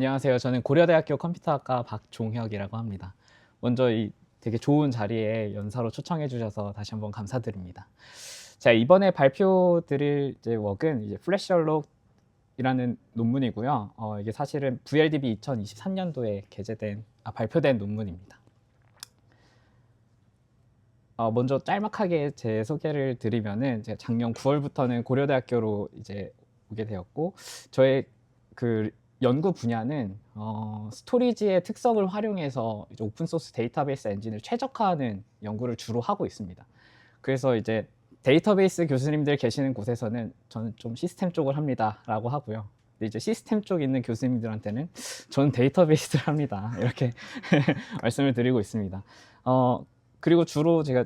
안녕하세요. 저는 고려대학교 컴퓨터학과 박종혁이라고 합니다. 먼저 이 되게 좋은 자리에 연사로 초청해 주셔서 다시 한번 감사드립니다. 자, 이번에 발표드릴 이제 웍은 이제 플래시 얼록이라는 논문이고요. 이게 사실은 VLDB 2023년도에 발표된 논문입니다. 먼저 짤막하게 제 소개를 드리면은 제가 작년 9월부터는 고려대학교로 이제 오게 되었고, 저의 그 연구 분야는 스토리지의 특성을 활용해서 이제 오픈소스 데이터베이스 엔진을 최적화하는 연구를 주로 하고 있습니다. 그래서 이제 데이터베이스 교수님들 계시는 곳에서는 저는 좀 시스템 쪽을 합니다라고 하고요. 근데 이제 시스템 쪽 있는 교수님들한테는 저는 데이터베이스를 합니다. 이렇게 말씀을 드리고 있습니다. 그리고 주로 제가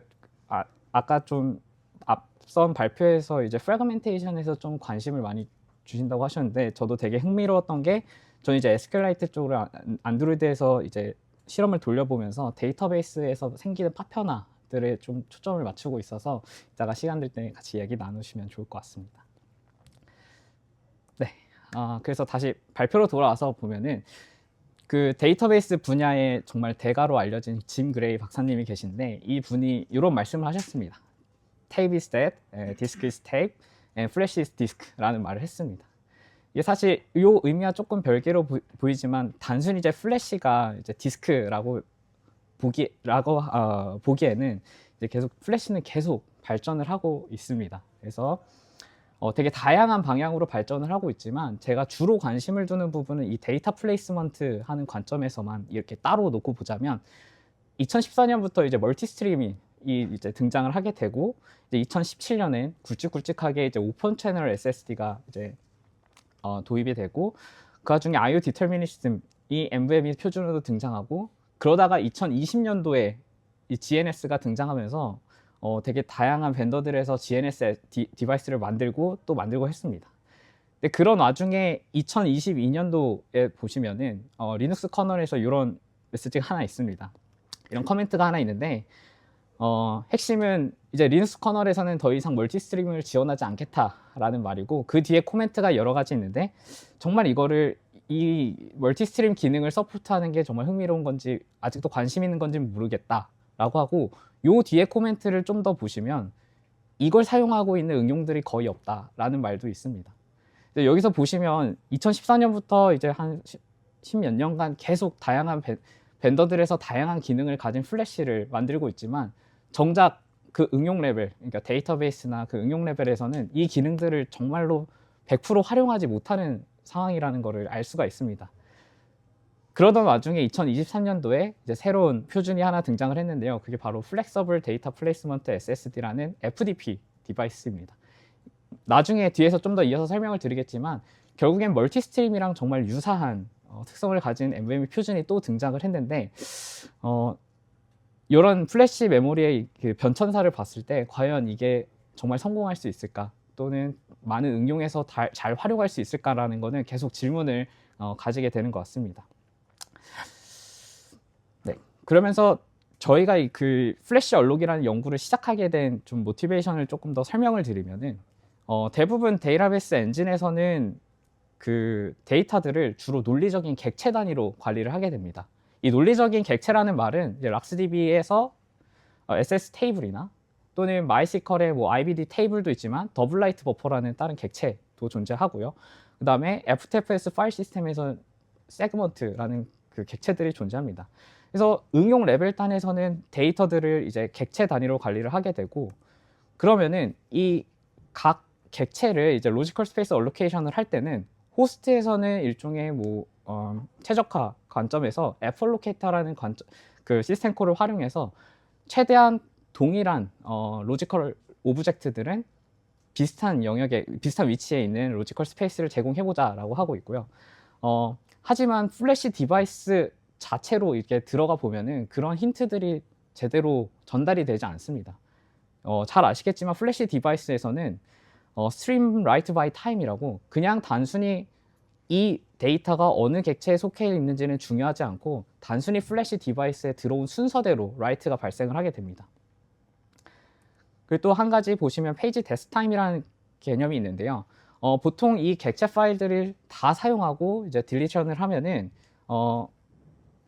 아까 좀 앞선 발표에서 이제 프래그멘테이션에서 좀 관심을 많이 주신다고 하셨는데, 저도 되게 흥미로웠던 게, 저는 이제 SQLite 쪽으로 안드로이드에서 이제 실험을 돌려보면서 데이터베이스에서 생기는 파편화들에 좀 초점을 맞추고 있어서 이따가 시간 될 때 같이 얘기 나누시면 좋을 것 같습니다. 네, 그래서 다시 발표로 돌아와서 보면은 그 데이터베이스 분야에 정말 대가로 알려진 짐 그레이 박사님이 계신데, 이 분이 이런 말씀을 하셨습니다. Tape is dead, disk is tape, and flash is disk라는 말을 했습니다. 이게 사실 이 의미와 조금 별개로 보이지만, 단순히 이제 플래시가 이제 디스크라고 보기에는 이제 플래시는 계속 발전을 하고 있습니다. 그래서 되게 다양한 방향으로 발전을 하고 있지만, 제가 주로 관심을 두는 부분은 이 데이터 플레이스먼트 하는 관점에서만 이렇게 따로 놓고 보자면, 2014년부터 이제 멀티스트림이 이제 등장을 하게 되고, 이제 2017년엔 굵직굵직하게 이제 오픈 채널 SSD가 이제 도입이 되고, 그 와중에 IO 디터미니즘이 NVMe 표준으로 등장하고, 그러다가 2020년도에 이 GNS가 등장하면서 되게 다양한 벤더들에서 GNS 디바이스를 만들고 또 만들고 했습니다. 근데 그런 와중에 2022년도에 보시면은 리눅스 커널에서 이런 메시지가 하나 있습니다. 이런 커멘트가 하나 있는데, 핵심은 이제 리눅스 커널에서는 더 이상 멀티스트림을 지원하지 않겠다라는 말이고, 그 뒤에 코멘트가 여러 가지 있는데, 정말 이 멀티스트림 기능을 서포트하는 게 정말 흥미로운 건지 아직도 관심 있는 건지 모르겠다라고 하고, 요 뒤에 코멘트를 좀 더 보시면 이걸 사용하고 있는 응용들이 거의 없다라는 말도 있습니다. 여기서 보시면 2014년부터 이제 한 10몇 년간 계속 다양한 벤더들에서 다양한 기능을 가진 플래시를 만들고 있지만, 정작 그 응용 레벨, 그러니까 데이터베이스나 그 응용 레벨에서는 이 기능들을 정말로 100% 활용하지 못하는 상황이라는 것을 알 수가 있습니다. 그러던 와중에 2023년도에 이제 새로운 표준이 하나 등장을 했는데요. 그게 바로 Flexible Data Placement SSD라는 FDP 디바이스입니다. 나중에 뒤에서 좀 더 이어서 설명을 드리겠지만, 결국엔 멀티스트림이랑 정말 유사한 특성을 가진 NVMe 표준이 또 등장을 했는데, 이런 플래시 메모리의 그 변천사를 봤을 때 과연 이게 정말 성공할 수 있을까, 또는 많은 응용에서 잘 활용할 수 있을까라는 거는 계속 질문을 가지게 되는 것 같습니다. 네, 그러면서 저희가 그 플래시 얼록이라는 연구를 시작하게 된 좀 모티베이션을 조금 더 설명을 드리면은, 대부분 데이터베이스 엔진에서는 그 데이터들을 주로 논리적인 객체 단위로 관리를 하게 됩니다. 이 논리적인 객체라는 말은 이제 락스DB에서 SS 테이블이나 또는 MySQL의 뭐 IBD 테이블도 있지만, 더블라이트 버퍼라는 다른 객체도 존재하고요. 그 다음에 FTFS 파일 시스템에서 세그먼트라는 그 객체들이 존재합니다. 그래서 응용 레벨 단에서는 데이터들을 이제 객체 단위로 관리를 하게 되고, 그러면은 이 각 객체를 이제 로지컬 스페이스 얼로케이션을 할 때는 호스트에서는 일종의 뭐 최적화 관점에서 Fallocator라는 그 시스템 콜을 활용해서 최대한 동일한 로지컬 오브젝트들은 비슷한 영역에, 비슷한 위치에 있는 로지컬 스페이스를 제공해보자라고 하고 있고요. 하지만 플래시 디바이스 자체로 이렇게 들어가 보면은 그런 힌트들이 제대로 전달이 되지 않습니다. 잘 아시겠지만 플래시 디바이스에서는 stream write by time이라고, 그냥 단순히 이 데이터가 어느 객체에 속해 있는지는 중요하지 않고 단순히 플래시 디바이스에 들어온 순서대로 write가 발생을 하게 됩니다. 그리고 또 한 가지 보시면 페이지 데스 타임이라는 개념이 있는데요. 보통 이 객체 파일들을 다 사용하고 이제 딜리션을 하면은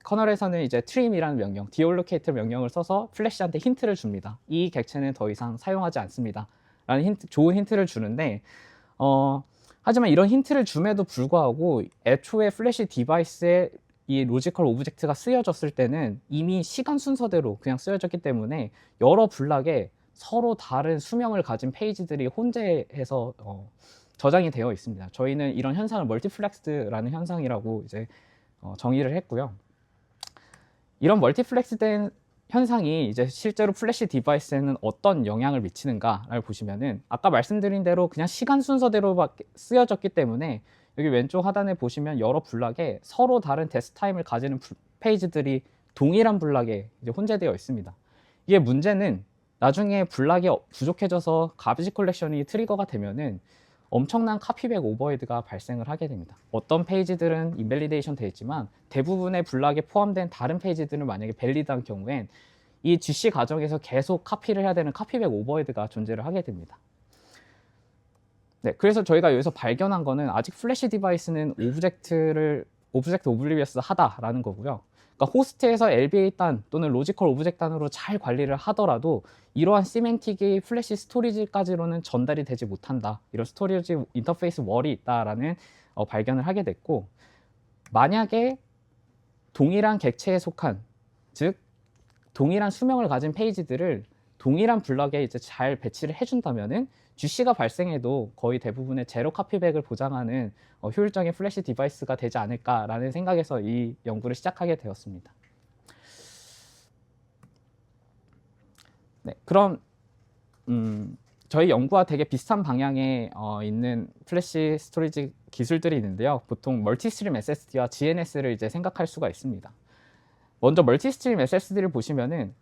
커널에서는 이제 trim이라는 명령, deallocate 명령을 써서 플래시한테 힌트를 줍니다. 이 객체는 더 이상 사용하지 않습니다. 라는 좋은 힌트를 주는데 하지만 이런 힌트를 줌에도 불구하고 애초에 플래시 디바이스에 이 로지컬 오브젝트가 쓰여졌을 때는 이미 시간 순서대로 그냥 쓰여졌기 때문에 여러 블락에 서로 다른 수명을 가진 페이지들이 혼재해서 저장이 되어 있습니다. 저희는 이런 현상을 멀티플렉스드라는 현상이라고 이제 정의를 했고요. 이런 멀티플렉스된 현상이 이제 실제로 플래시 디바이스에는 어떤 영향을 미치는가를 보시면은 아까 말씀드린 대로 그냥 시간 순서대로 쓰여졌기 때문에 여기 왼쪽 하단에 보시면 여러 블락에 서로 다른 데스 타임을 가지는 페이지들이 동일한 블락에 이제 혼재되어 있습니다. 이게 문제는 나중에 블락이 부족해져서 가비지 컬렉션이 트리거가 되면은 엄청난 카피백 오버헤드가 발생을 하게 됩니다. 어떤 페이지들은 인밸리데이션 되어 있지만 대부분의 블락에 포함된 다른 페이지들은 만약에 밸리드한 경우엔 이 GC 과정에서 계속 카피를 해야 되는 카피백 오버헤드가 존재를 하게 됩니다. 네, 그래서 저희가 여기서 발견한 거는 아직 플래시 디바이스는 오브젝트 오블리비어스 하다라는 거고요. 그러니까 호스트에서 LBA 단 또는 로지컬 오브젝트 단으로 잘 관리를 하더라도 이러한 시멘틱이 플래시 스토리지까지로는 전달이 되지 못한다. 이런 스토리지 인터페이스 월이 있다라는 발견을 하게 됐고, 만약에 동일한 객체에 속한, 즉 동일한 수명을 가진 페이지들을 동일한 블럭에 이제 잘 배치를 해준다면은 GC가 발생해도 거의 대부분의 제로 카피백을 보장하는 효율적인 플래시 디바이스가 되지 않을까라는 생각에서 이 연구를 시작하게 되었습니다. 네, 그럼 저희 연구와 되게 비슷한 방향에 있는 플래시 스토리지 기술들이 있는데요. 보통 멀티스트림 SSD와 GNS를 이제 생각할 수가 있습니다. 먼저 멀티스트림 SSD를 보시면은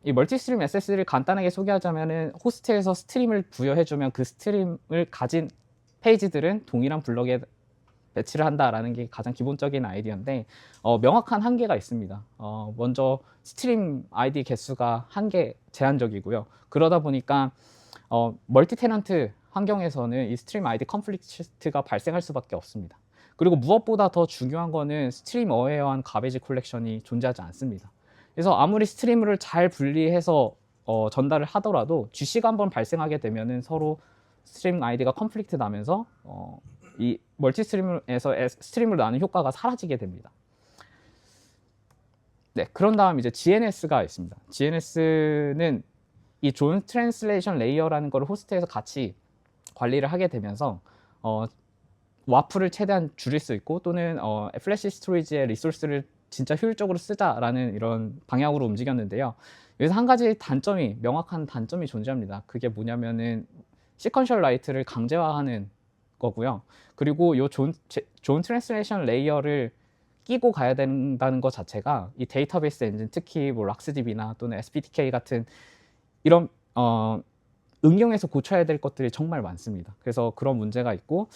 이 멀티스트림 SSD를 간단하게 소개하자면은 호스트에서 스트림을 부여해주면 그 스트림을 가진 페이지들은 동일한 블럭에 배치를 한다라는 게 가장 기본적인 아이디어인데 명확한 한계가 있습니다. 먼저 스트림 아이디 개수가 제한적이고요. 그러다 보니까 멀티 테넌트 환경에서는 이 스트림 아이디 컨플릭트가 발생할 수밖에 없습니다. 그리고 무엇보다 더 중요한 거는 스트림 어웨어한 가베지 콜렉션이 존재하지 않습니다. 그래서 아무리 스트림을 잘 분리해서 전달을 하더라도 GC가 한번 발생하게 되면은 서로 스트림 아이디가 컨플릭트 나면서 이 멀티 스트림에서 스트림으로 나는 효과가 사라지게 됩니다. 네, 그런 다음 이제 GNS가 있습니다. GNS는 이 존 트랜슬레이션 레이어라는 걸 호스트에서 같이 관리를 하게 되면서 와플을 최대한 줄일 수 있고 또는 플래시 스토리지의 리소스를 진짜 효율적으로 쓰자라는 이런 방향으로 움직였는데요. 여기서 한 가지 명확한 단점이 존재합니다. 그게 뭐냐면은 시퀀셜 라이트를 강제화하는 거고요. 그리고 이 존 트랜슬레이션 레이어를 끼고 가야 된다는 것 자체가 이 데이터베이스 엔진, 특히 뭐 락스DB나 또는 SPDK 같은 이런 응용해서 고쳐야 될 것들이 정말 많습니다. 그래서 그런 문제가 있고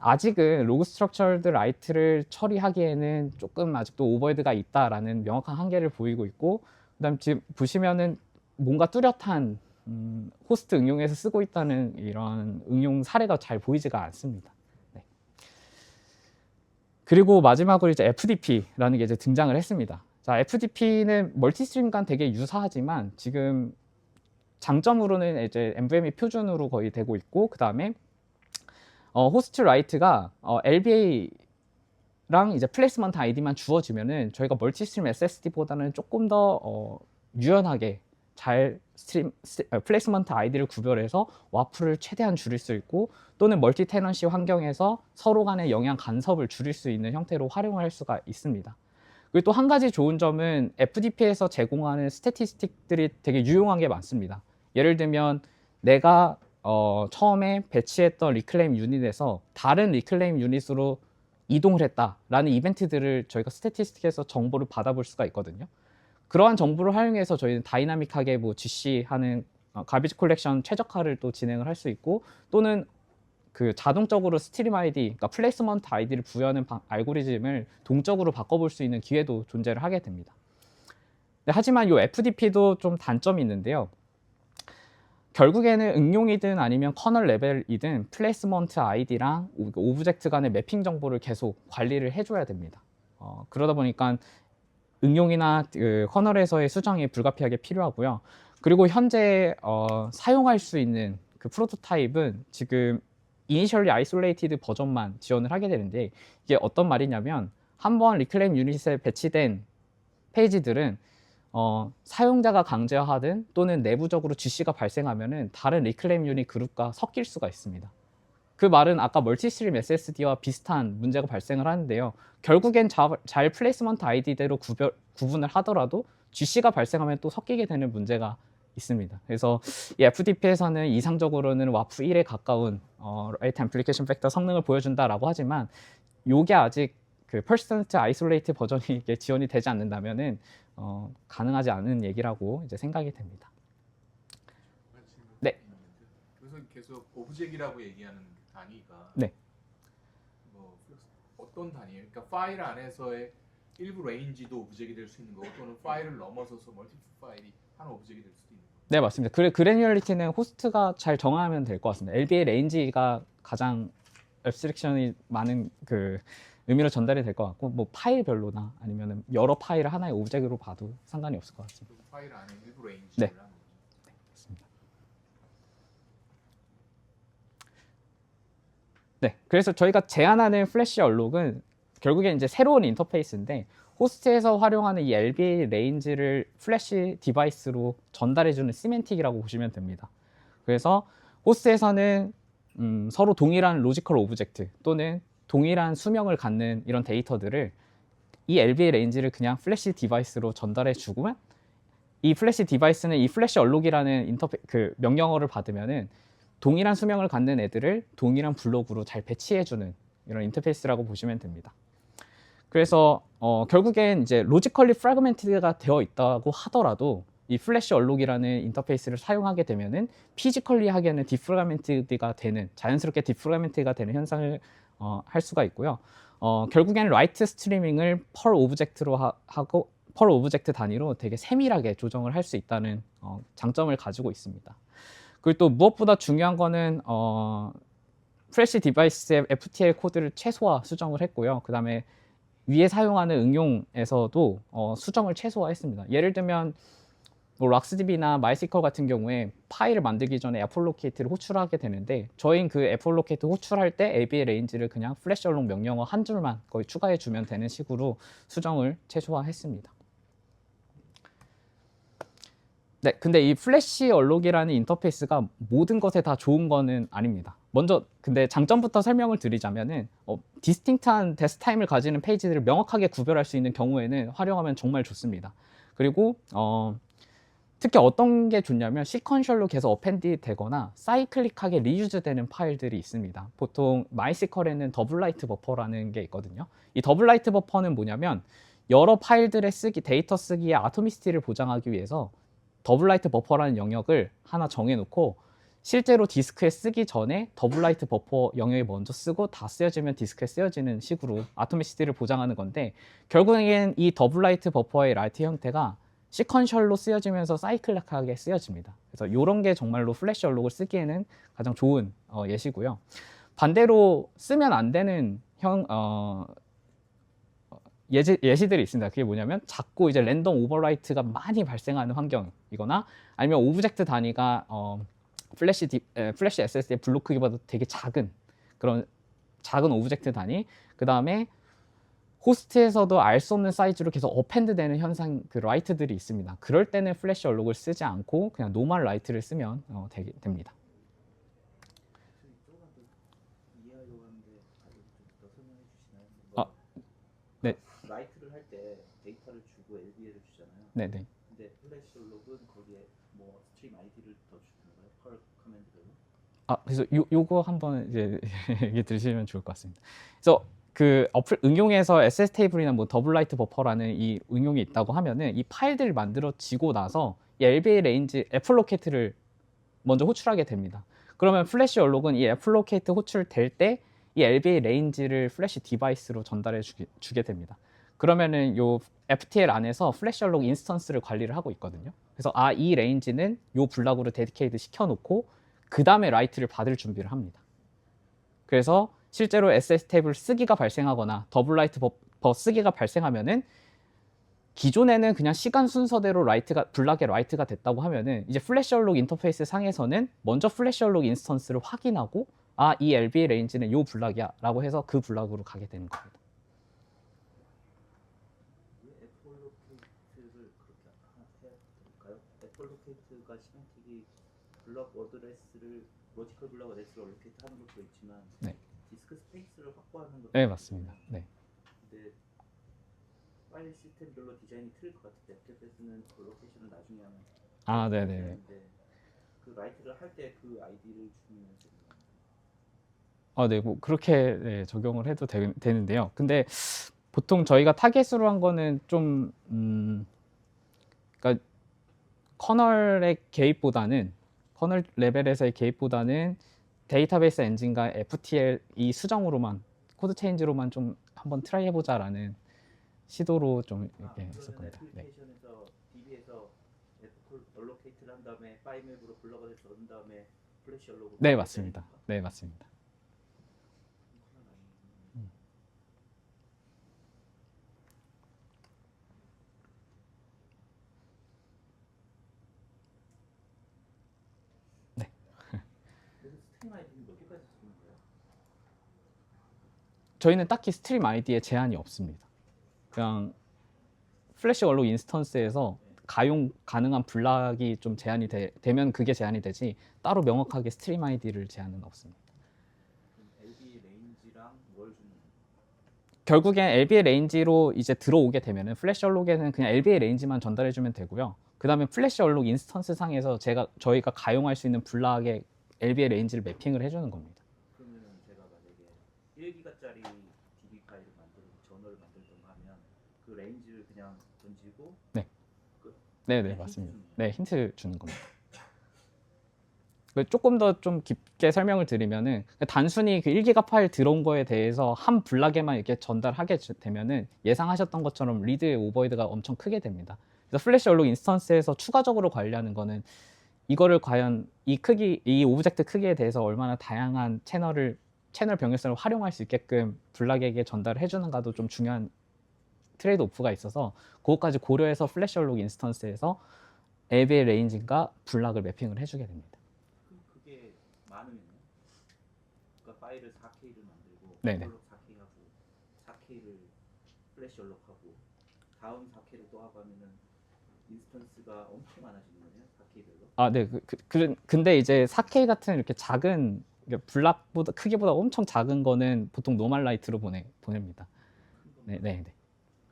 아직은 로그 스트럭처드 라이트를 처리하기에는 조금 아직도 오버헤드가 있다라는 명확한 한계를 보이고 있고, 그다음 지금 보시면은 뭔가 뚜렷한 호스트 응용에서 쓰고 있다는 이런 응용 사례가 잘 보이지가 않습니다. 네. 그리고 마지막으로 이제 FDP라는 게 이제 등장을 했습니다. 자, FDP는 멀티스트림과 되게 유사하지만 지금 장점으로는 이제 NVMe 표준으로 거의 되고 있고, 그 다음에 호스트 라이트가 LBA랑 이제 플레이스먼트 아이디만 주어지면은 저희가 멀티스트림 SSD보다는 조금 더 유연하게 잘 플레이스먼트 아이디를 구별해서 와플을 최대한 줄일 수 있고, 또는 멀티 테넌시 환경에서 서로 간의 영향 간섭을 줄일 수 있는 형태로 활용할 수가 있습니다. 그리고 또 한 가지 좋은 점은 FDP에서 제공하는 스태티스틱들이 되게 유용한 게 많습니다. 예를 들면 내가 처음에 배치했던 리클레임 유닛에서 다른 리클레임 유닛으로 이동을 했다라는 이벤트들을 저희가 스태티스틱에서 정보를 받아볼 수가 있거든요. 그러한 정보를 활용해서 저희는 다이나믹하게 뭐 GC 하는 가비지 콜렉션 최적화를 또 진행을 할 수 있고, 또는 그 자동적으로 스트림 아이디, 그러니까 플레이스먼트 아이디를 부여하는 알고리즘을 동적으로 바꿔볼 수 있는 기회도 존재를 하게 됩니다. 하지만 이 FDP도 좀 단점이 있는데요. 결국에는 응용이든 아니면 커널 레벨이든 플레이스먼트 아이디랑 오브젝트 간의 매핑 정보를 계속 관리를 해줘야 됩니다. 그러다 보니까 응용이나 커널에서의 수정이 불가피하게 필요하고요. 그리고 현재 사용할 수 있는 그 프로토타입은 지금 이니셜리 아이솔레이티드 버전만 지원을 하게 되는데, 이게 어떤 말이냐면 한번 리클레임 유닛에 배치된 페이지들은 사용자가 강제하든 또는 내부적으로 GC가 발생하면은 다른 리클레임 유닛 그룹과 섞일 수가 있습니다. 그 말은 아까 멀티스트림 SSD와 비슷한 문제가 발생을 하는데요. 결국엔 잘 플레이스먼트 아이디대로 구분을 하더라도 GC가 발생하면 또 섞이게 되는 문제가 있습니다. 그래서 이 FDP에서는 이상적으로는 와프 1에 가까운 Rate Amplification Factor 성능을 보여준다라고 하지만 이게 아직 그 Persistent Isolate 버전이 이게 지원이 되지 않는다면은 가능하지 않은 얘기라고 이제 생각이 됩니다. 네. 그래서 계속 오브젝이라고 얘기하는 단위가 네. 뭐 어떤 단위예요? 그러니까 파일 안에서의 일부 레인지도 오브젝이 될 수 있는 거고, 또는 파일을 넘어서서 멀티플 파일이 한 오브젝이 될 수도 있는 거고. 네, 맞습니다. 그래뉴얼리티는 호스트가 잘 정하면 될 것 같습니다. LBA 레인지가 가장 앱스트랙션이 많은 그 의미로 전달이 될 것 같고, 뭐 파일별로나 아니면 여러 파일을 하나의 오브젝으로 봐도 상관이 없을 것 같습니다. 파일 안에 일부 레인지를 네. 하는 거죠. 네, 맞습니다. 네, 그래서 저희가 제안하는 플래시 얼록은 결국엔 이제 새로운 인터페이스인데, 호스트에서 활용하는 이 LBA 레인지를 플래시 디바이스로 전달해주는 시멘틱이라고 보시면 됩니다. 그래서 호스트에서는 서로 동일한 로지컬 오브젝트 또는 동일한 수명을 갖는 이런 데이터들을 이 LBA 레인지를 그냥 플래시 디바이스로 전달해 주고만, 이 플래시 디바이스는 이 플래시 얼록이라는 그 명령어를 받으면은 동일한 수명을 갖는 애들을 동일한 블록으로 잘 배치해주는 이런 인터페이스라고 보시면 됩니다. 그래서 결국엔 이제 로지컬리 프래그멘트가 되어 있다고 하더라도 이 플래시 얼록이라는 인터페이스를 사용하게 되면은 피지컬리 하기에는 디프라그멘트가 되는, 자연스럽게 디프라그멘트가 되는 현상을 할 수가 있고요. 결국엔 라이트 스트리밍을 펄 오브젝트로 하고 펄 오브젝트 단위로 되게 세밀하게 조정을 할 수 있다는 장점을 가지고 있습니다. 그리고 또 무엇보다 중요한 거는 플래시 디바이스의 FTL 코드를 최소화 수정을 했고요. 그 다음에 위에 사용하는 응용에서도 수정을 최소화했습니다. 예를 들면 뭐 락스DB나 마이스컬 같은 경우에 파일을 만들기 전에 애플로케이트를 호출하게 되는데, 저희는 그 애플로케이트 호출할 때 ABA 레인지를 그냥 플래시 얼록 명령어 한 줄만 거의 추가해 주면 되는 식으로 수정을 최소화했습니다. 네, 근데 이 플래시 얼록이라는 인터페이스가 모든 것에 다 좋은 거는 아닙니다. 먼저 근데 장점부터 설명을 드리자면은 디스팅트한 데스타임을 가지는 페이지들을 명확하게 구별할 수 있는 경우에는 활용하면 정말 좋습니다. 그리고 특히 어떤 게 좋냐면 시퀀셜로 계속 어펜디 되거나 사이클릭하게 리유즈 되는 파일들이 있습니다. 보통 마이스컬에는 더블라이트 버퍼라는 게 있거든요. 이 더블라이트 버퍼는 뭐냐면 여러 파일들의 데이터 쓰기의 아토미시티를 보장하기 위해서 더블라이트 버퍼라는 영역을 하나 정해놓고, 실제로 디스크에 쓰기 전에 더블라이트 버퍼 영역을 먼저 쓰고 다 쓰여지면 디스크에 쓰여지는 식으로 아토미시티를 보장하는 건데, 결국엔 이 더블라이트 버퍼의 라이트 형태가 시퀀셜로 쓰여지면서 사이클릭하게 쓰여집니다. 그래서 이런 게 정말로 플래시 얼록을 쓰기에는 가장 좋은 예시고요. 반대로 쓰면 안 되는 예시들이 있습니다. 그게 뭐냐면 자꾸 이제 랜덤 오버라이트가 많이 발생하는 환경이거나, 아니면 오브젝트 단위가 플래시 SSD의 블록 크기보다 되게 작은 그런 작은 오브젝트 단위, 그 다음에 호스트에서도 알 수 없는 사이즈로 계속 어펜드 되는 현상, 그 라이트들이 있습니다. 그럴 때는 플래시 얼록을 쓰지 않고 그냥 노멀 라이트를 쓰면 됩니다. 네. 라이트를 할 때 데이터를 주고 LBA를 주잖아요. 네네. 근데 플래시 얼록은 거기에 뭐 스트림 아이디를 더 주는 거예요? 펄 커맨드로? 그래서 요거 한번 이제 얘기 들으시면 좋을 것 같습니다. 그래서 그 응용에서 SS 테이블이나 뭐 더블라이트 버퍼라는 이 응용이 있다고 하면은 이 파일들을 만들어지고 나서 이 LBA 레인지 애플로케이트를 먼저 호출하게 됩니다. 그러면 플래시 얼록은 이 애플로케이트 호출될 때 이 LBA 레인지를 플래시 디바이스로 전달해 주게 됩니다. 그러면은 요 FTL 안에서 플래시 얼록 인스턴스를 관리를 하고 있거든요. 그래서 이 레인지는 요 블락으로 데디케이트 시켜놓고 그 다음에 라이트를 받을 준비를 합니다. 그래서 실제로 SS 탭을 쓰기가 발생하거나 더블 라이트 버퍼 쓰기가 발생하면은 기존에는 그냥 시간 순서대로 블락의 라이트가 됐다고 하면은 이제 플래시 얼록 인터페이스 상에서는 먼저 플래시 얼록 인스턴스를 확인하고 이 LBA 레인지는 요 블락이야 라고 해서 그 블락으로 가게 되는 겁니다. 왜 애플로케이트를 그렇게 해야 될까요? 애플로케이트가 시멘틱이 블럭 어드레스를 로지컬 블럭 어드레스를 얼로케이트 하는 것도 있지만 네. 디스크 스페이스를 확보하는 것도 네, 맞습니다. 네. 근데 파일 시스템별로 디자인이 틀릴 것 같은데 FTF에서는 그 로케이션을 나중에 하면 네네네. 되는데 그 라이트를 할 때 그 아이디를 주면 됩니다. 네, 뭐 그렇게 네, 적용을 해도 되는데요. 근데 보통 저희가 타겟으로 한 거는 좀 그러니까 커널의 개입보다는 커널 레벨에서의 개입보다는 데이터베이스 엔진과 FTL 이 수정으로만 코드 체인지로만 좀 한번 트라이 해보자라는 시도로 좀 이렇게 했었습니다. 네. 애플리케이션에서 DB에서 애플 얼로케이트를 한 다음에 파이맵으로 블럭을 해서 넣은 다음에 플래시 얼로로 네, 맞습니다. 네, 맞습니다. 그래서 스트림 아이디는 몇 개까지 쓰는 거예요? 저희는 딱히 스트림 아이디에 제한이 없습니다. 그냥 플래시 얼록 인스턴스에서 가용 가능한 블락이 좀 제한이 되면 그게 제한이 되지 따로 명확하게 스트림 아이디를 제한은 없습니다. 그럼 LB 레인지랑 뭘 주는 결국엔 LBA 레인지로 이제 들어오게 되면은 플래시 얼록에는 그냥 LBA 레인지만 전달해주면 되고요. 그 다음에 플래시 얼록 인스턴스 상에서 저희가 가용할 수 있는 블락의 LBA 레인지를 매핑을 해주는 겁니다. 그러면 제가 만약에 1기가짜리 DB 파일을 만들고 저널을 만들던가 하면 그 레인지를 그냥 던지고 네. 끝? 네네, 그냥 맞습니다. 힌트 주는 네, 힌트 주는 겁니다. 조금 더 좀 깊게 설명을 드리면은 단순히 그 1기가 파일 들어온 거에 대해서 한 블락에만 이렇게 전달하게 되면은 예상하셨던 것처럼 리드 오버헤드가 엄청 크게 됩니다. 그래서 플래시 얼록 인스턴스에서 추가적으로 관리하는 거는 이거를 과연 이 오브젝트 크기에 대해서 얼마나 다양한 채널 병렬성을 활용할 수 있게끔 블락에게 전달을 해주는가도 좀 중요한 트레이드 오프가 있어서 그것까지 고려해서 플래시 얼록 인스턴스에서 LBA 레인지과 블락을 매핑을 해주게 됩니다. 그게 많으면요? 그러니까 파일을 4K를 만들고 네네. 얼록 4K하고 4K를 플래시 얼록하고 다음 4K를 또 하고 하면은 인스턴스가 엄청 많아지는 거네요. 4K별로. 네. 근데 이제 4K 같은 이렇게 작은 블락보다 크기보다 엄청 작은 거는 보통 노멀 라이트로 보냅니다. 네.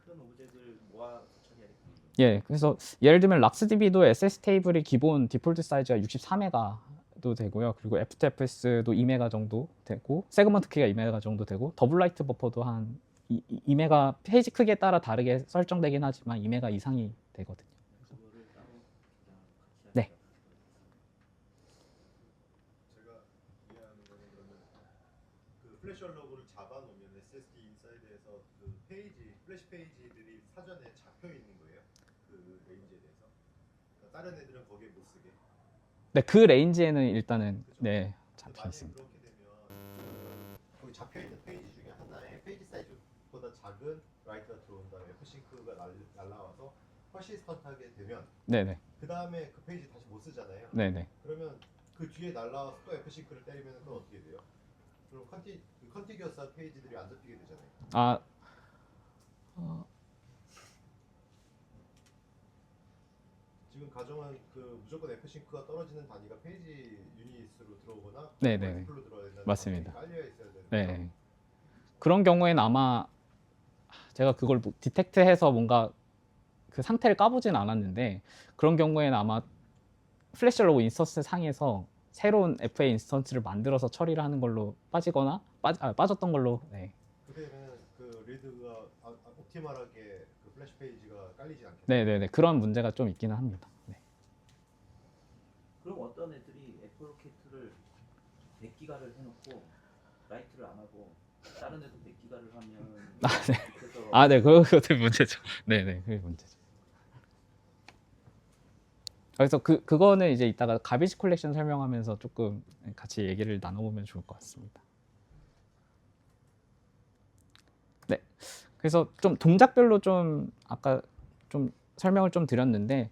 큰 오브젝트를 모아서 처리하겠군요. 예, 그래서 예를 들면 락스DB도 SS 테이블이 기본 디폴트 사이즈가 64메가도 되고요. 그리고 FTFS도 2메가 정도 되고, 세그먼트 크기가 2메가 정도 되고, 더블 라이트 버퍼도 한 2메가 페이지 크기에 따라 다르게 설정되긴 하지만 2메가 이상이 되거든요. 그거를 따로 그냥 같이 네. 하니까 제가 이해하는 거는 그러면 그 플래시 얼로그를 잡아놓으면 SSD 인사이드에서 그 플래시 페이지들이 사전에 잡혀 있는 거예요. 그 레인지에 대해서. 그러니까 다른 애들은 거기에 못 쓰게. 네, 그 레인지에는 일단은 그죠? 네, 근데 잡혀 만약에 있습니다. 그렇게 되면 거기 잡혀 있는 페이지 중에 하나에 페이지 사이즈보다 작은 라이트가 들어온 다음에 F싱크가 날라와서 퍼시스턴트하게 되면 네네. 그 다음에 그 페이지 다시 못 쓰잖아요. 네네. 그러면 그 뒤에 날라와서 또 F싱크를 때리면 그건 어떻게 돼요? 그럼 컨티기어스한 페이지들이 안 잡히게 되잖아요. 지금 가정한 그 무조건 F싱크가 떨어지는 단위가 페이지 유닛으로 들어오거나 네네. 풀로 들어야 된다는 맞습니다. 깔려 있어야 되는 네. 거죠. 그런 경우에는 아마 제가 그걸 디텍트해서 뭔가 그 상태를 까보진 않았는데 그런 경우에는 아마 플래시 얼록 인스턴스 상에서 새로운 FA 인스턴스를 만들어서 처리를 하는 걸로 빠졌던 걸로. 네. 그렇게 되면 그 리드가 옵티멀하게 그 플래시 페이지가 깔리지 않게. 네네네. 그런 문제가 좀 있기는 합니다. 네. 그럼 어떤 애들이 애플로케이트를 100기가를 해놓고 라이트를 안 하고 다른 애도 100기가를 하면 네. 그래서 아, 네, 그것도 문제죠. 네, 네, 그게 문제죠. 그래서 그거는 이제 이따가 가비지 컬렉션 설명하면서 조금 같이 얘기를 나눠보면 좋을 것 같습니다. 네, 그래서 좀 동작별로 좀 아까 좀 설명을 좀 드렸는데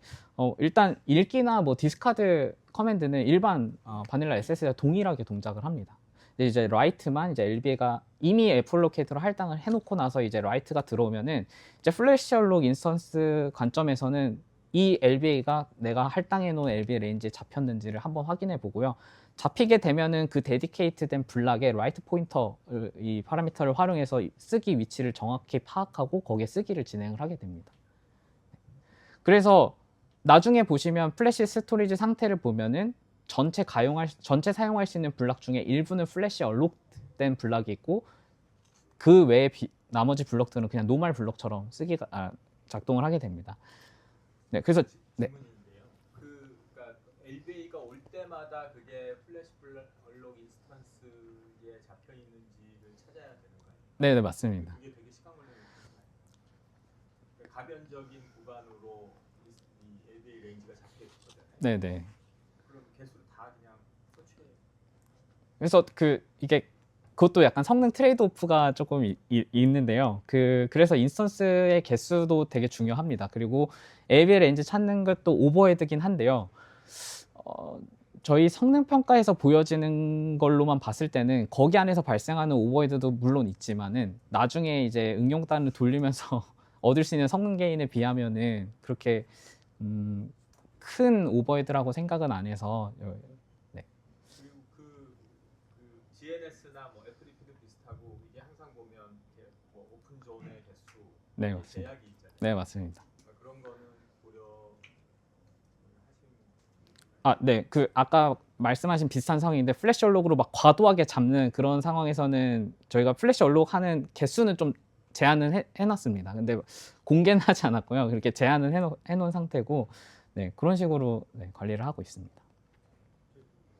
일단 읽기나 뭐 디스카드 커맨드는 일반 바닐라 SS와 동일하게 동작을 합니다. 근데 이제 write만 이제 LBA가 이미 애플로케이터로 할당을 해놓고 나서 이제 write가 들어오면은 이제 플래시 얼록 인스턴스 관점에서는 이 LBA가 내가 할당해 놓은 LBA 레인지에 잡혔는지를 한번 확인해 보고요. 잡히게 되면은 그 데디케이트된 블락에 라이트 포인터 이 파라미터를 활용해서 쓰기 위치를 정확히 파악하고 거기에 쓰기를 진행을 하게 됩니다. 그래서 나중에 보시면 플래시 스토리지 상태를 보면은 전체 사용할 수 있는 블락 중에 일부는 플래시 얼록된 블락이 있고 그 외에 나머지 블럭들은 그냥 노멀 블럭처럼 작동을 하게 됩니다. 네, 그래서 네. 질문인데요. 그러니까 LBA가 올 때마다 그게 플래시 얼록 인스턴스에 잡혀 있는지를 찾아야 되는 거예요. 네, 네, 맞습니다. 그게 되게 시간 걸리는 거잖아요. 그러니까 가변적인 구간으로 이 LBA 레인지가 잡혀 있거든요. 네, 네. 그럼 개수를 다 그냥 서치해요. 그래서 이게 그것도 약간 성능 트레이드 오프가 조금 있는데요. 그래서 인스턴스의 개수도 되게 중요합니다. 그리고 ABL 레인지 찾는 것도 오버헤드긴 한데요. 저희 성능 평가에서 보여지는 걸로만 봤을 때는 거기 안에서 발생하는 오버헤드도 물론 있지만은 나중에 이제 응용단을 돌리면서 얻을 수 있는 성능 게인에 비하면은 그렇게 큰 오버헤드라고 생각은 안 해서 그리고 그 GNS나 뭐 FDP도 비슷하고 이게 항상 보면 이렇게 뭐 오픈 존의 개수 네, 맞습니다. 제약이 있잖아요. 네, 맞습니다. 그러니까 그런 거는 고려 하시는. 네, 아까 말씀하신 비슷한 상황인데 플래시 얼록으로 막 과도하게 잡는 그런 상황에서는 저희가 플래시 얼록 하는 개수는 좀 제한은 해놨습니다. 근데 공개는 하지 않았고요. 그렇게 제한은 해놓은 상태고, 네, 그런 식으로 관리를 하고 있습니다.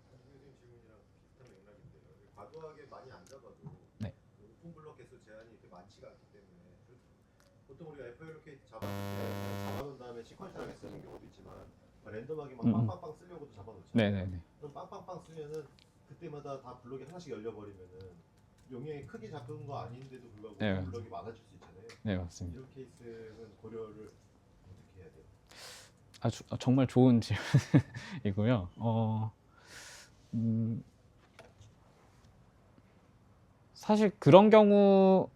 선생님 질문이랑 비슷한 맥락인데요. 과도하게 많이 안 잡아도 네. 오픈 블럭 개수 제한이 이렇게 많지가 않기 때문에 보통 우리가 FLOK 잡아놓은 다음에 시퀀셜하게 쓰는 경우도 있지만 랜덤하게 막 빵빵빵 쓰려고도 잡아놓잖아요. 네네네. 그럼 빵빵빵 쓰면은 그때마다 다 블럭이 하나씩 열려버리면은 용량이 크게 작은 거 아닌데도 불구하고 네. 블럭이 많아질 수 있잖아요. 네, 맞습니다. 이런 케이스는 고려를 어떻게 해야 돼요? 정말 좋은 질문이고요. 사실 그런 경우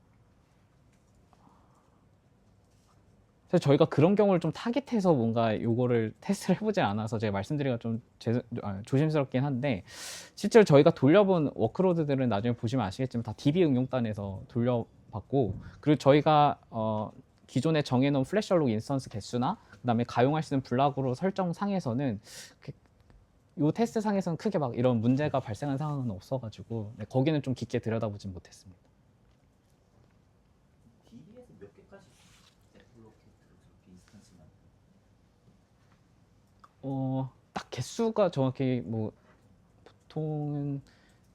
사실 저희가 그런 경우를 좀 타깃해서 뭔가 요거를 테스트를 해보지 않아서 제가 말씀드리기가 좀 조심스럽긴 한데 실제로 저희가 돌려본 워크로드들은 나중에 보시면 아시겠지만 다 DB 응용단에서 돌려봤고 그리고 저희가 기존에 정해놓은 플래시 얼록 인스턴스 개수나 그다음에 가용할 수 있는 블락으로 설정 상에서는 요 테스트 상에서는 크게 막 이런 문제가 발생한 상황은 없어가지고 거기는 좀 깊게 들여다보진 못했습니다. DB에서 몇 개까지 애플로케이트로 저렇게 인스턴스만 딱 개수가 정확히 뭐 보통은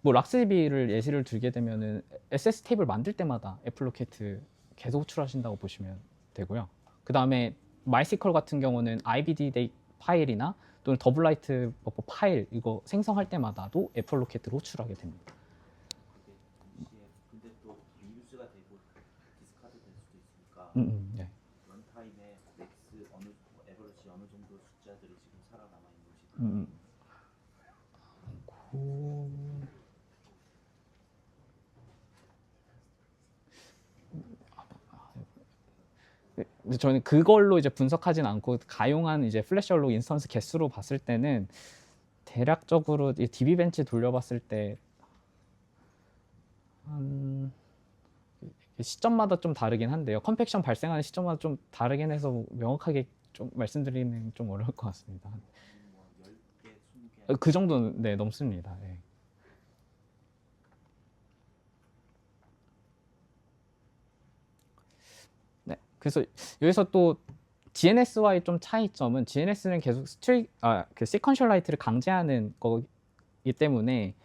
뭐 락스DB를 예시를 들게 되면은 SS 테이블 만들 때마다 애플로케이트 계속 호출하신다고 보시면 되고요. 그 다음에 마이스컬 같은 경우는 IBD 파일이나 또는 더블라이트 버퍼 파일 이거 생성할 때마다도 애플로케이트를 호출하게 됩니다. 그게 동시에 근데 또 리유즈가 되고 디스카드 될 수도 있으니까 네. 런타임에 맥스 에버리지 어느 정도 숫자들이 지금 살아남아 있는지 근데 저는 그걸로 이제 분석하진 않고 가용한 이제 플래시 얼록 인스턴스 개수로 봤을 때는 대략적으로 이 DB 벤치 돌려봤을 때 시점마다 좀 다르긴 한데요. 컴팩션 발생하는 시점마다 좀 다르긴 해서 명확하게 좀 말씀드리는 좀 어려울 것 같습니다. 뭐 10개, 20개 그 정도는 네, 넘습니다. 네. 네, 그래서 여기서 또 GNS와의 좀 차이점은 GNS는 계속 그 시퀀셜 라이트를 강제하는 거기 때문에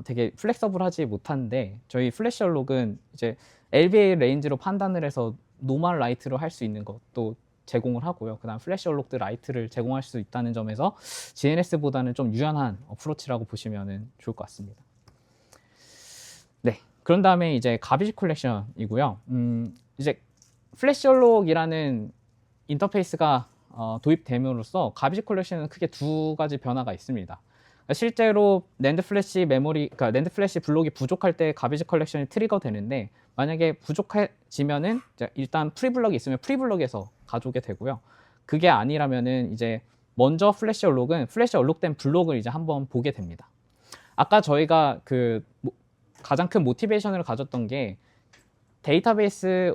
되게 플렉서블하지 못한데 저희 플래시 얼록은 이제 LBA 레인지로 판단을 해서 노멀 라이트로 할 수 있는 것도 제공을 하고요. 그다음 플래시 얼록드 라이트를 제공할 수 있다는 점에서 GNS보다는 좀 유연한 어프로치라고 보시면 좋을 것 같습니다. 네, 그런 다음에 이제 가비지 컬렉션이고요. 이제 플래시 얼록이라는 인터페이스가 도입됨으로써 가비지 컬렉션은 크게 두 가지 변화가 있습니다. 실제로 낸드 플래시 메모리, 그러니까 낸드 플래시 블록이 부족할 때 가비지 컬렉션이 트리거 되는데 만약에 부족해지면은 일단 프리 블럭이 있으면 프리 블럭에서 가져오게 되고요. 그게 아니라면은 이제 먼저 플래시 얼록은 플래시 얼록된 블록을 이제 한번 보게 됩니다. 아까 저희가 그 가장 큰 모티베이션을 가졌던 게 데이터베이스들은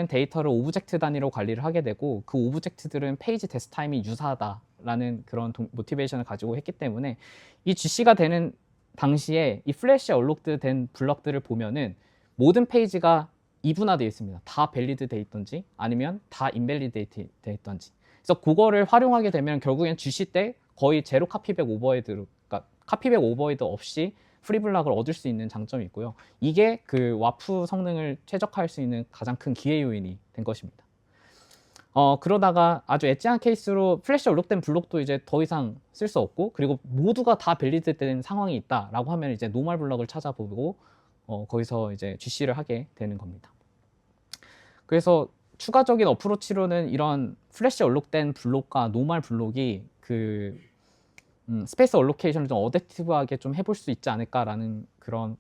데이터를 오브젝트 단위로 관리를 하게 되고 그 오브젝트들은 페이지 데스 타임이 유사하다라는 그런 모티베이션을 가지고 했기 때문에 이 GC가 되는 당시에 이 플래시 얼록드 된 블럭들을 보면은 모든 페이지가 이분화되어 있습니다. 다 밸리드 돼 있던지 아니면 다 인밸리데이트 돼 있던지. 그래서 그거를 활용하게 되면 결국엔 GC 때 거의 제로 카피백 오버헤드, 그러니까 카피백 오버헤드 없이 프리블락을 얻을 수 있는 장점이 있고요. 이게 그 와프 성능을 최적화할 수 있는 가장 큰 기회 요인이 된 것입니다. 그러다가 아주 엣지한 케이스로 플래시 얼록된 블록도 이제 더 이상 쓸 수 없고 그리고 모두가 다 밸리드된 상황이 있다라고 하면 이제 노멀 블럭을 찾아보고 거기서 이제 GC를 하게 되는 겁니다. 그래서 추가적인 어프로치로는 이런 플래시 얼록된 블록과 노멀 블록이 그 스페이스 얼로케이션을 좀 어댑티브하게 좀 해볼 수 있지 않을까라는 그런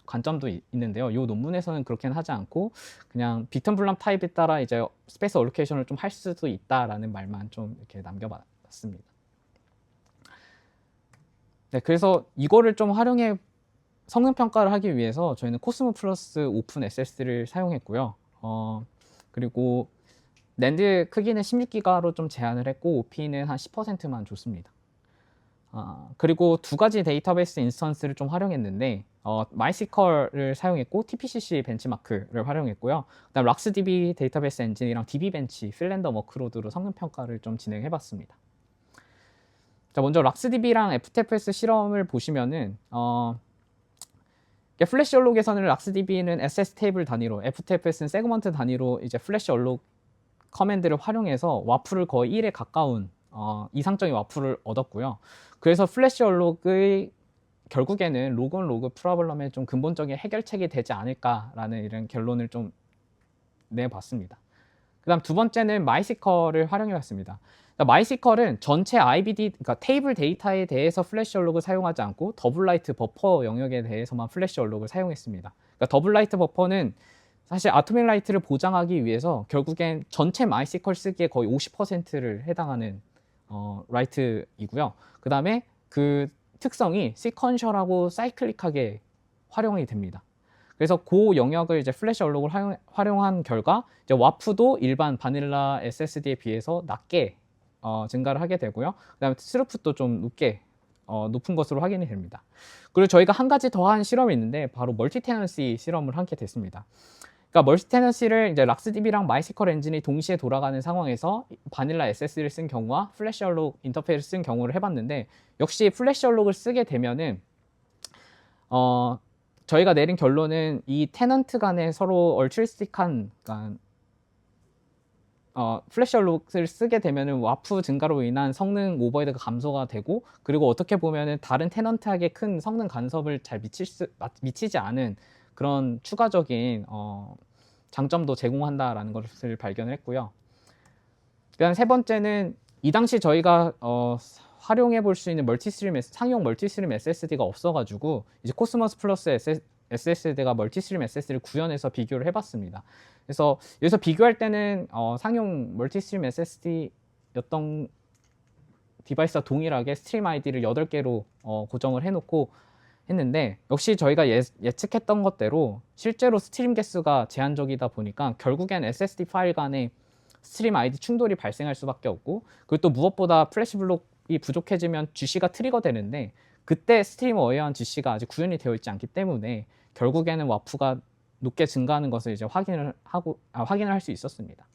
관점도 있는데요. 이 논문에서는 그렇게는 하지 않고 그냥 빅턴블럼 타입에 따라 이제 스페이스 얼로케이션을 좀 할 수도 있다라는 말만 좀 이렇게 남겨봤습니다. 네, 그래서 이거를 좀 활용해 성능 평가를 하기 위해서 저희는 코스모 플러스 오픈 SSD를 사용했고요. 그리고 낸드 크기는 16기가로 좀 제한을 했고 OP는 한 10%만 줬습니다. 그리고 두 가지 데이터베이스 인스턴스를 좀 활용했는데 마이스컬을 사용했고 TPCC 벤치마크를 활용했고요. 그다음 락스DB 데이터베이스 엔진이랑 DB벤치 필랜더 워크로드로 성능 평가를 좀 진행해봤습니다. 자, 먼저 락스DB랑 FTFS 실험을 보시면은 플래시 얼록에서는 락스DB는 SS 테이블 단위로, FTFS는 세그먼트 단위로 이제 플래시 얼록 커맨드를 활용해서 와플을 거의 1에 가까운 이상적인 와플을 얻었고요. 그래서 플래시 얼록의 결국에는 로건 로그 프로블럼의 좀 근본적인 해결책이 되지 않을까라는 이런 결론을 좀 내봤습니다. 그다음 두 번째는 마이스컬을 활용해봤습니다. 마이스컬은 전체 IBD, 그러니까 테이블 데이터에 대해서 플래시 얼록을 사용하지 않고 더블라이트 버퍼 영역에 대해서만 플래시 얼록을 사용했습니다. 그러니까 더블라이트 버퍼는 사실 아토믹 라이트를 보장하기 위해서 결국엔 전체 마이스컬 쓰기에 거의 50%를 해당하는 라이트이고요. 그 다음에 그 특성이 시퀀셜하고 사이클릭하게 활용이 됩니다. 그래서 그 영역을 이제 플래시 얼록을 활용한 결과 이제 와프도 일반 바닐라 SSD에 비해서 낮게 증가를 하게 되고요. 그다음에 스루풋도 좀 높은 것으로 확인이 됩니다. 그리고 저희가 한 가지 더 한 실험이 있는데 바로 멀티 테넌시 실험을 하게 됐습니다. 그러니까 멀티 테넌시를 이제 락스DB랑 마이스컬 엔진이 동시에 돌아가는 상황에서 바닐라 SSD를 쓴 경우와 플래시 얼록 인터페이스를 쓴 경우를 해봤는데 역시 플래시 얼록을 쓰게 되면은 저희가 내린 결론은 이 테넌트 간에 서로 얼트리스틱한, 그러니까 플래시 얼록을 쓰게 되면은 와프 증가로 인한 성능 오버헤드가 감소가 되고 그리고 어떻게 보면은 다른 테넌트에게 큰 성능 간섭을 잘 미치지 않은 그런 추가적인 장점도 제공한다라는 것을 발견을 했고요. 그다음 세 번째는 이 당시 저희가 활용해 볼 수 있는 상용 멀티스트림 SSD가 없어가지고 이제 코스모스 플러스 SSD가 멀티스트림 SSD를 구현해서 비교를 해봤습니다. 그래서 여기서 비교할 때는 상용 멀티스트림 SSD였던 디바이스와 동일하게 스트림 아이디를 8개로 고정을 해놓고 했는데 역시 저희가 예측했던 것대로 실제로 스트림 개수가 제한적이다 보니까 결국엔 SSD 파일 간에 스트림 아이디 충돌이 발생할 수밖에 없고 그리고 또 무엇보다 플래시 블록이 부족해지면 GC가 트리거 되는데 그때 스트림 어웨어한 GC가 아직 구현이 되어 있지 않기 때문에 결국에는 와프가 높게 증가하는 것을 이제 확인을 할 수 있었습니다.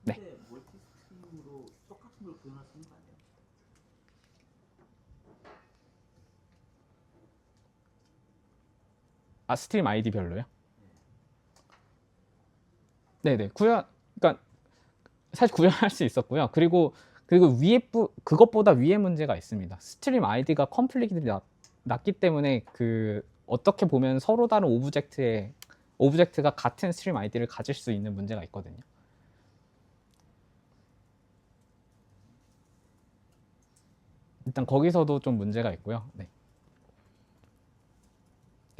네. 근데 멀티스트림으로 똑같은 걸 구현할 수 있는 거 아니에요? 스트림 아이디별로요? 네네, 그러니까 사실 구현할 수 있었고요. 그리고 그것보다 위에 문제가 있습니다. 스트림 아이디가 컴플리트들이 낮기 때문에 어떻게 보면 서로 다른 오브젝트가 같은 스트림 아이디를 가질 수 있는 문제가 있거든요. 일단 거기서도 좀 문제가 있고요. 네.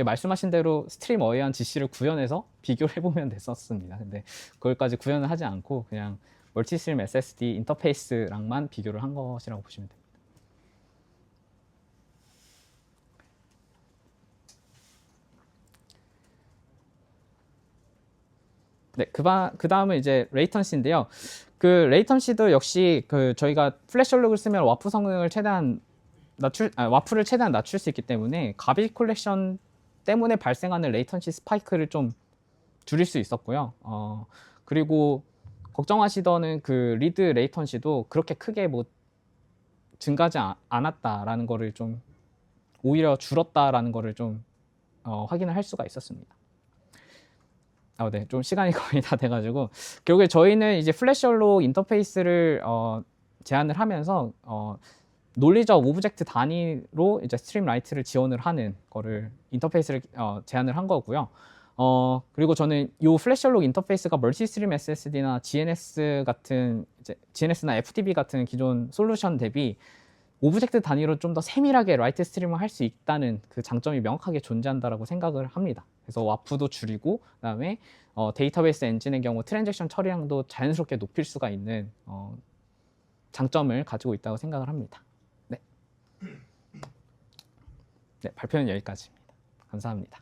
말씀하신 대로 스트림 어웨이한 GC를 구현해서 비교를 해보면 됐었습니다. 근데 그걸까지 구현을 하지 않고 그냥 멀티스트림 SSD 인터페이스랑만 비교를 한 것이라고 보시면 됩니다. 네, 그 다음은 이제 레이턴시인데요. 레이턴시도 역시 저희가 플래시얼록을 쓰면 와프 성능을 최대한 와프를 최대한 낮출 수 있기 때문에 가비지 컬렉션 때문에 발생하는 레이턴시 스파이크를 좀 줄일 수 있었고요. 그리고 걱정하시던 리드 레이턴시도 그렇게 크게 뭐 증가하지 않았다라는 거를 좀 오히려 줄었다라는 거를 좀 확인을 할 수가 있었습니다. 네, 좀 시간이 거의 다 돼가지고 결국에 저희는 이제 플래시얼록 인터페이스를 제안을 하면서 논리적 오브젝트 단위로 이제 스트림 라이트를 지원을 하는 거를 인터페이스를 제안을 한 거고요. 그리고 저는 이 플래시얼록 인터페이스가 멀티스트림 SSD나 GNS나 FTP 같은 기존 솔루션 대비 오브젝트 단위로 좀 더 세밀하게 라이트 스트림을 할 수 있다는 그 장점이 명확하게 존재한다라고 생각을 합니다. 그래서 와프도 줄이고 그다음에 데이터베이스 엔진의 경우 트랜잭션 처리량도 자연스럽게 높일 수가 있는 장점을 가지고 있다고 생각을 합니다. 네, 발표는 여기까지입니다. 감사합니다.